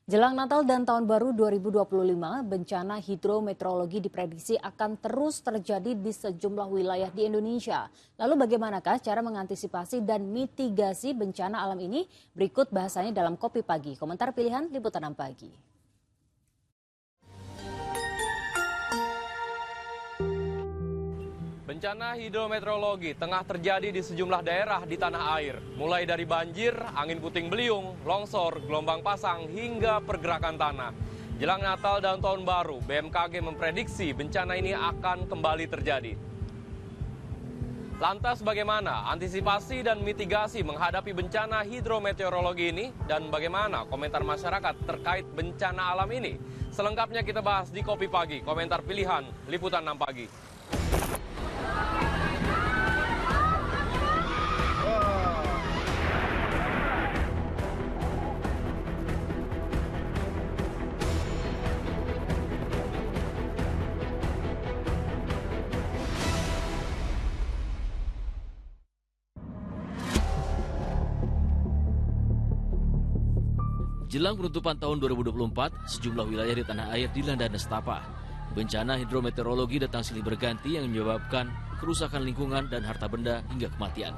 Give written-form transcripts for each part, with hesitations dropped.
Jelang Natal dan Tahun Baru 2025, bencana hidrometeorologi diprediksi akan terus terjadi di sejumlah wilayah di Indonesia. Lalu bagaimanakah cara mengantisipasi dan mitigasi bencana alam ini? Berikut bahasanya dalam Kopi Pagi. Komentar pilihan Liputan 6 Pagi. Bencana hidrometeorologi tengah terjadi di sejumlah daerah di tanah air. Mulai dari banjir, angin puting beliung, longsor, gelombang pasang, hingga pergerakan tanah. Jelang Natal dan Tahun Baru, BMKG memprediksi bencana ini akan kembali terjadi. Lantas bagaimana antisipasi dan mitigasi menghadapi bencana hidrometeorologi ini? Dan bagaimana komentar masyarakat terkait bencana alam ini? Selengkapnya kita bahas di Kopi Pagi, komentar pilihan Liputan 6 Pagi. Jelang penutupan tahun 2024, sejumlah wilayah di tanah air dilanda nestapa. Bencana hidrometeorologi datang silih berganti yang menyebabkan kerusakan lingkungan dan harta benda hingga kematian.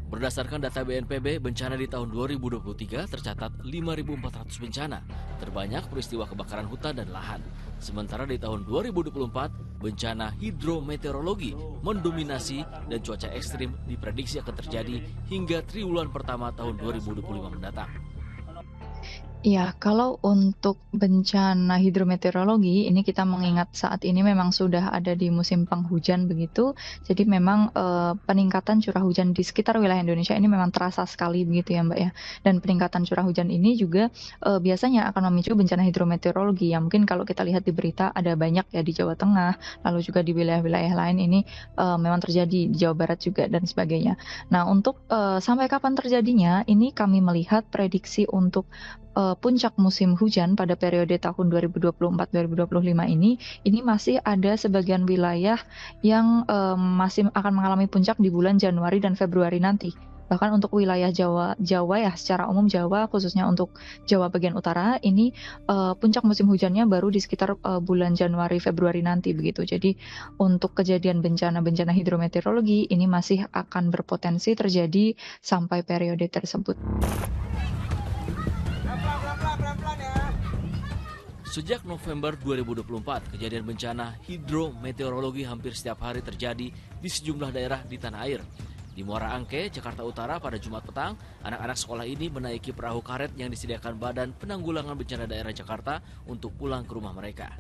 Berdasarkan data BNPB, bencana di tahun 2023 tercatat 5.400 bencana, terbanyak peristiwa kebakaran hutan dan lahan. Sementara di tahun 2024, bencana hidrometeorologi mendominasi dan cuaca ekstrim diprediksi akan terjadi hingga triwulan pertama tahun 2025 mendatang. Ya, kalau untuk bencana hidrometeorologi, ini kita mengingat saat ini memang sudah ada di musim penghujan begitu. Jadi memang peningkatan curah hujan di sekitar wilayah Indonesia ini memang terasa sekali begitu ya Mbak ya. Dan peningkatan curah hujan ini juga biasanya akan memicu bencana hidrometeorologi. Yang mungkin kalau kita lihat di berita ada banyak ya di Jawa Tengah, lalu juga di wilayah-wilayah lain ini memang terjadi di Jawa Barat juga dan sebagainya. Nah, untuk sampai kapan terjadinya, ini kami melihat prediksi untuk puncak musim hujan pada periode tahun 2024-2025 ini masih ada sebagian wilayah yang masih akan mengalami puncak di bulan Januari dan Februari nanti. Bahkan untuk wilayah Jawa ya secara umum Jawa, khususnya untuk Jawa bagian utara, ini puncak musim hujannya baru di sekitar bulan Januari Februari nanti begitu. Jadi untuk kejadian bencana hidrometeorologi ini masih akan berpotensi terjadi sampai periode tersebut. Sejak November 2024, kejadian bencana hidrometeorologi hampir setiap hari terjadi di sejumlah daerah di tanah air. Di Muara Angke, Jakarta Utara pada Jumat petang, anak-anak sekolah ini menaiki perahu karet yang disediakan Badan Penanggulangan Bencana Daerah Jakarta untuk pulang ke rumah mereka.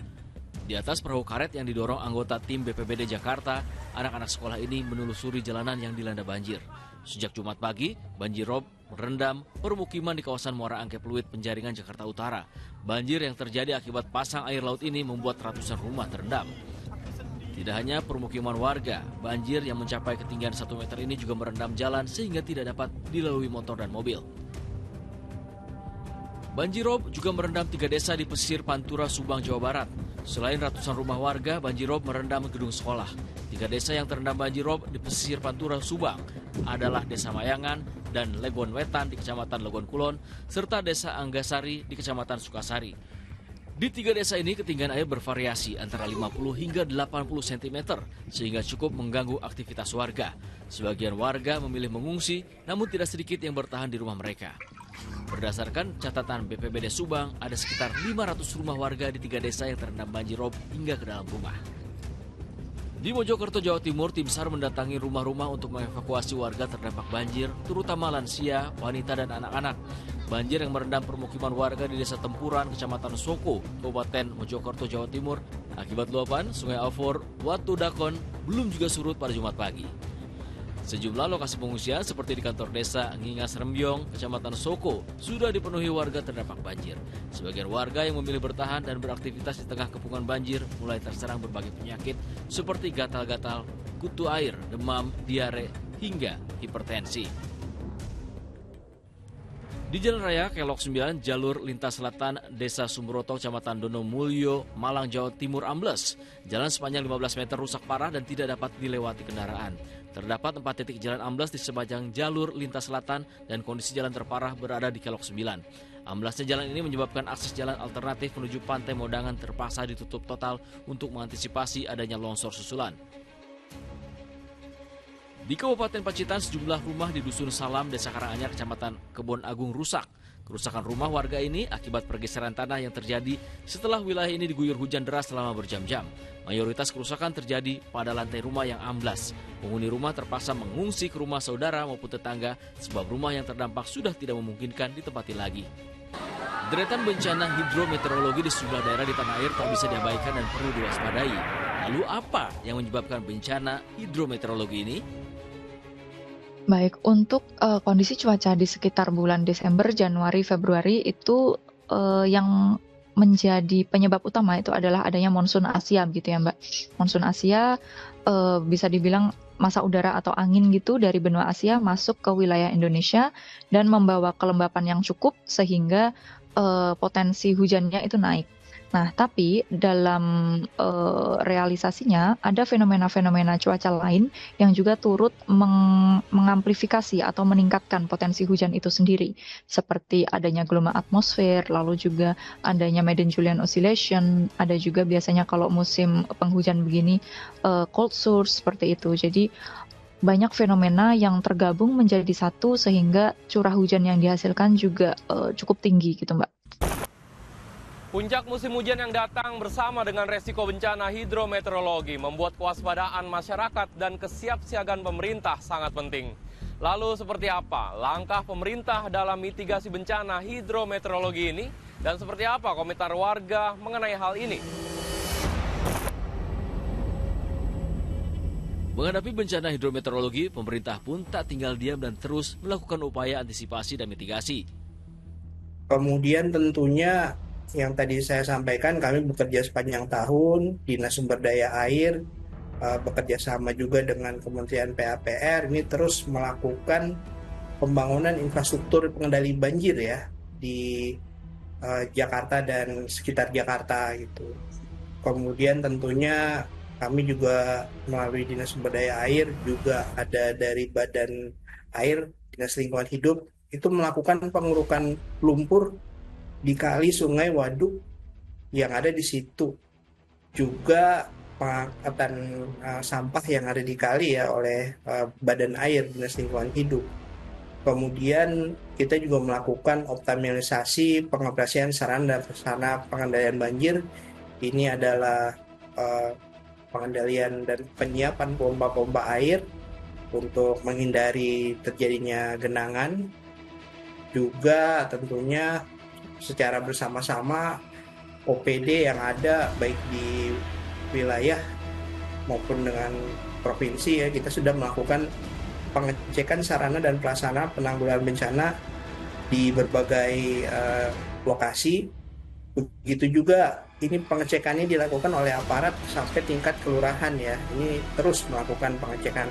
Di atas perahu karet yang didorong anggota tim BPBD Jakarta, anak-anak sekolah ini menelusuri jalanan yang dilanda banjir. Sejak Jumat pagi, banjir rob merendam permukiman di kawasan Muara Angke Pluit, Penjaringan, Jakarta Utara. Banjir yang terjadi akibat pasang air laut ini membuat ratusan rumah terendam. Tidak hanya permukiman warga, banjir yang mencapai ketinggian 1 meter ini juga merendam jalan sehingga tidak dapat dilalui motor dan mobil. Banjirop juga merendam 3 desa di pesisir Pantura, Subang, Jawa Barat. Selain ratusan rumah warga, banjirop merendam gedung sekolah. 3 desa yang terendam banjirop di pesisir Pantura, Subang adalah Desa Mayangan dan Legon Wetan di Kecamatan Legon Kulon, serta Desa Anggasari di Kecamatan Sukasari. Di 3 desa ini ketinggian air bervariasi antara 50 hingga 80 cm, sehingga cukup mengganggu aktivitas warga. Sebagian warga memilih mengungsi, namun tidak sedikit yang bertahan di rumah mereka. Berdasarkan catatan BPBD Subang, ada sekitar 500 rumah warga di 3 desa yang terendam banjir rob hingga ke dalam rumah. Di Mojokerto, Jawa Timur, tim SAR mendatangi rumah-rumah untuk mengevakuasi warga terdampak banjir, terutama lansia, wanita, dan anak-anak. Banjir yang merendam permukiman warga di Desa Tempuran, Kecamatan Soko, Kabupaten Mojokerto, Jawa Timur, akibat luapan Sungai Alfor, Watu Dakon, belum juga surut pada Jumat pagi. Sejumlah lokasi pengungsian seperti di kantor desa Ngingas Rembyong, Kecamatan Soko, sudah dipenuhi warga terdampak banjir. Sebagian warga yang memilih bertahan dan beraktivitas di tengah kepungan banjir mulai terserang berbagai penyakit seperti gatal-gatal, kutu air, demam, diare, hingga hipertensi. Di Jalan Raya Kelok 9, jalur lintas selatan Desa Sumroto, Kecamatan Donomulyo, Malang, Jawa Timur ambles. Jalan sepanjang 15 meter rusak parah dan tidak dapat dilewati kendaraan. Terdapat 4 titik jalan ambles di sepanjang jalur lintas selatan dan kondisi jalan terparah berada di Kelok 9. Amblasnya jalan ini menyebabkan akses jalan alternatif menuju Pantai Modangan terpaksa ditutup total untuk mengantisipasi adanya longsor susulan. Di Kabupaten Pacitan, sejumlah rumah di Dusun Salam, Desa Karanganyar, Kecamatan Kebon Agung rusak. Kerusakan rumah warga ini akibat pergeseran tanah yang terjadi setelah wilayah ini diguyur hujan deras selama berjam-jam. Mayoritas kerusakan terjadi pada lantai rumah yang amblas. Penghuni rumah terpaksa mengungsi ke rumah saudara maupun tetangga sebab rumah yang terdampak sudah tidak memungkinkan ditempati lagi. Deretan bencana hidrometeorologi di sejumlah daerah di tanah air tak bisa diabaikan dan perlu diwaspadai. Lalu apa yang menyebabkan bencana hidrometeorologi ini? Baik, untuk kondisi cuaca di sekitar bulan Desember, Januari, Februari itu yang menjadi penyebab utama itu adalah adanya monsun Asia gitu ya Mbak. Monsun Asia bisa dibilang massa udara atau angin gitu dari benua Asia masuk ke wilayah Indonesia dan membawa kelembapan yang cukup sehingga potensi hujannya itu naik. Nah, tapi dalam realisasinya ada fenomena-fenomena cuaca lain yang juga turut mengamplifikasi atau meningkatkan potensi hujan itu sendiri. Seperti adanya gelombang atmosfer, lalu juga adanya Madden-Julian Oscillation, ada juga biasanya kalau musim penghujan begini cold source seperti itu. Jadi banyak fenomena yang tergabung menjadi satu sehingga curah hujan yang dihasilkan juga cukup tinggi gitu Mbak. Puncak musim hujan yang datang bersama dengan resiko bencana hidrometeorologi membuat kewaspadaan masyarakat dan kesiapsiagaan pemerintah sangat penting. Lalu seperti apa langkah pemerintah dalam mitigasi bencana hidrometeorologi ini? Dan seperti apa komentar warga mengenai hal ini? Menghadapi bencana hidrometeorologi, pemerintah pun tak tinggal diam dan terus melakukan upaya antisipasi dan mitigasi. Kemudian tentunya yang tadi saya sampaikan, kami bekerja sepanjang tahun, Dinas Sumber Daya Air bekerja sama juga dengan Kementerian PAPR ini terus melakukan pembangunan infrastruktur pengendali banjir ya di Jakarta dan sekitar Jakarta gitu. Kemudian tentunya kami juga melalui Dinas Sumber Daya Air juga ada dari Badan Air, Dinas Lingkungan Hidup itu melakukan pengurukan lumpur di kali, sungai, waduk yang ada di situ. Juga pengangkatan sampah yang ada di kali ya oleh Badan Air, Dinas Lingkungan Hidup. Kemudian kita juga melakukan optimalisasi pengoperasian sarana dan prasarana pengendalian banjir. Ini adalah pengendalian dan penyiapan pompa-pompa air untuk menghindari terjadinya genangan. Juga tentunya secara bersama-sama OPD yang ada baik di wilayah maupun dengan provinsi ya, kita sudah melakukan pengecekan sarana dan prasarana penanggulangan bencana di berbagai lokasi. Begitu juga ini pengecekannya dilakukan oleh aparat sampai tingkat kelurahan ya. Ini terus melakukan pengecekan.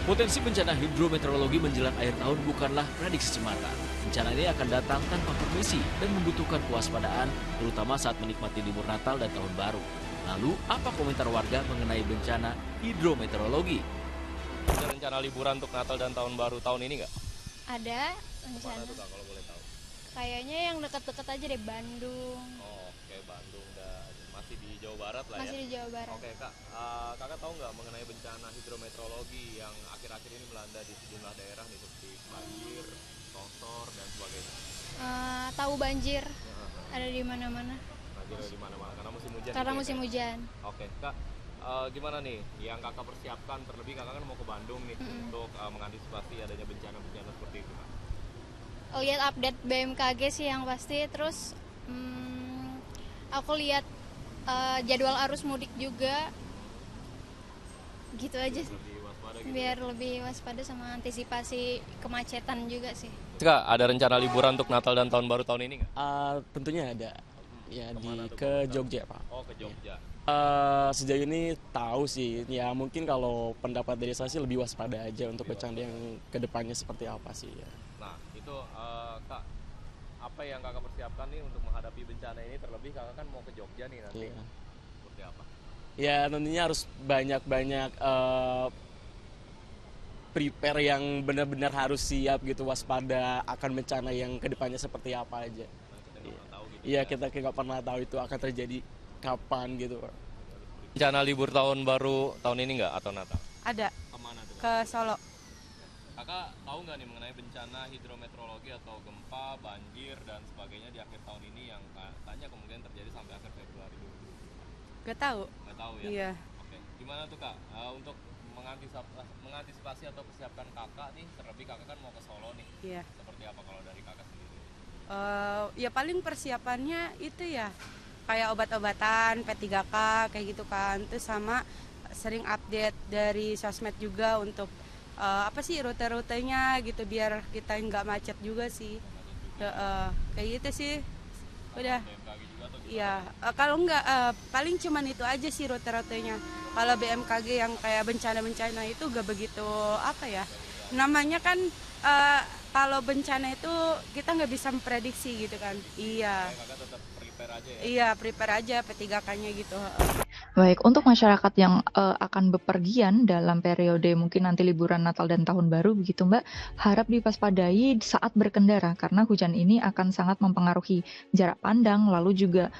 Potensi bencana hidrometeorologi menjelang akhir tahun bukanlah prediksi semata. Bencana ini akan datang tanpa permisi dan membutuhkan kewaspadaan, terutama saat menikmati libur Natal dan Tahun Baru. Lalu, apa komentar warga mengenai bencana hidrometeorologi? Ada rencana liburan untuk Natal dan Tahun Baru tahun ini nggak? Ada rencana. Mana tuh Kak, kalau boleh tahu? Kayaknya yang dekat-dekat aja deh, Bandung. Oh, oke, Bandung dan masih di Jawa Barat lah Masih ya. di Jawa Barat. Oke Kak, Kakak tahu nggak mengenai bencana hidrometeorologi yang akhir-akhir ini melanda di sejumlah daerah nih seperti banjir, longsor dan sebagainya? Tahu banjir ada di mana-mana Banjir ada di mana-mana karena musim hujan. karena gitu ya, musim Kak? hujan. Oke Kak, gimana nih yang Kakak persiapkan, terlebih Kakak kan mau ke Bandung nih untuk mengantisipasi adanya bencana-bencana seperti itu Kak? Lihat update BMKG sih yang pasti, terus aku lihat jadwal arus mudik juga, gitu aja sih. Lebih waspada gitu. Biar lebih waspada sama antisipasi kemacetan juga sih. Kak, ada rencana liburan untuk Natal dan Tahun Baru tahun ini nggak? Tentunya ada ya Kemana tuh, ke Pak? Jogja Pak. Oh, ke Jogja. Sejauh ini tahu sih ya, mungkin kalau pendapat dari saya sih lebih waspada aja untuk bencana yang kedepannya seperti apa sih ya. Nah, itu Kak, apa yang Kakak persiapkan nih untuk menghadapi bencana ini, terlebih Kakak kan mau ke Jogja nih nanti. Iya. Seperti apa? Ya tentunya harus banyak-banyak prepare yang benar-benar harus siap gitu, waspada akan bencana yang kedepannya seperti apa aja. Iya, kita nggak pernah tahu itu akan terjadi kapan gitu, Pak. Rencana libur tahun baru tahun ini nggak atau Natal? Ada. Kemana tuh? Ke Solo. Kakak tahu nggak nih mengenai bencana hidrometeorologi atau gempa, banjir, dan sebagainya di akhir tahun ini yang katanya kemungkinan terjadi sampai akhir Februari dulu? Gak tahu. Nggak tahu ya? Iya. Oke. Gimana tuh Kak untuk mengantisipasi atau persiapkan kakak nih, terlebih kakak kan mau ke Solo nih. Iya. Seperti apa kalau dari kakak sendiri? Ya paling persiapannya itu ya kayak obat-obatan, P3K kayak gitu kan. Terus sama sering update dari sosmed juga untuk apa sih rute-rutenya gitu biar kita nggak macet juga sih. Kayak gitu sih. Udah. Iya, kalau nggak paling cuman itu aja sih rute-rutenya. Kalau BMKG yang kayak bencana-bencana itu gak begitu apa ya. Namanya kan kalau bencana itu kita nggak bisa memprediksi gitu kan. Iya. Kakak tetap prepare aja ya? Iya, prepare aja P3K-nya gitu. Baik, untuk masyarakat yang akan bepergian dalam periode mungkin nanti liburan Natal dan Tahun Baru begitu Mbak, harap diwaspadai saat berkendara karena hujan ini akan sangat mempengaruhi jarak pandang, lalu juga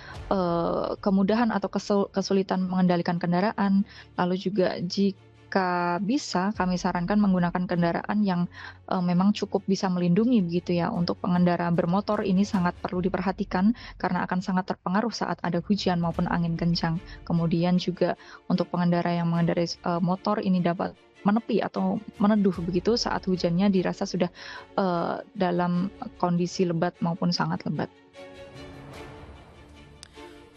kemudahan atau kesulitan mengendalikan kendaraan, lalu juga jika bisa kami sarankan menggunakan kendaraan yang memang cukup bisa melindungi begitu ya. Untuk pengendara bermotor ini sangat perlu diperhatikan karena akan sangat terpengaruh saat ada hujan maupun angin kencang. Kemudian juga untuk pengendara yang mengendarai motor ini dapat menepi atau meneduh begitu saat hujannya dirasa sudah dalam kondisi lebat maupun sangat lebat.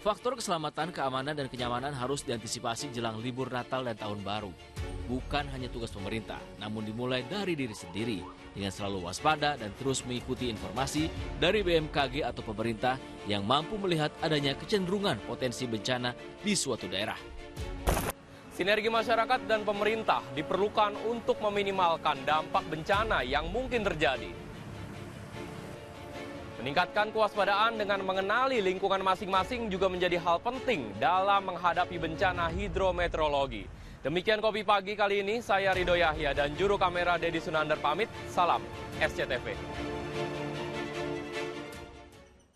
Faktor keselamatan, keamanan, dan kenyamanan harus diantisipasi jelang libur Natal dan Tahun Baru. Bukan hanya tugas pemerintah, namun dimulai dari diri sendiri dengan selalu waspada dan terus mengikuti informasi dari BMKG atau pemerintah yang mampu melihat adanya kecenderungan potensi bencana di suatu daerah. Sinergi masyarakat dan pemerintah diperlukan untuk meminimalkan dampak bencana yang mungkin terjadi. Meningkatkan kewaspadaan dengan mengenali lingkungan masing-masing juga menjadi hal penting dalam menghadapi bencana hidrometeorologi. Demikian Kopi Pagi kali ini, saya Ridho Yahya dan juru kamera Dedi Sunandar pamit. Salam SCTV.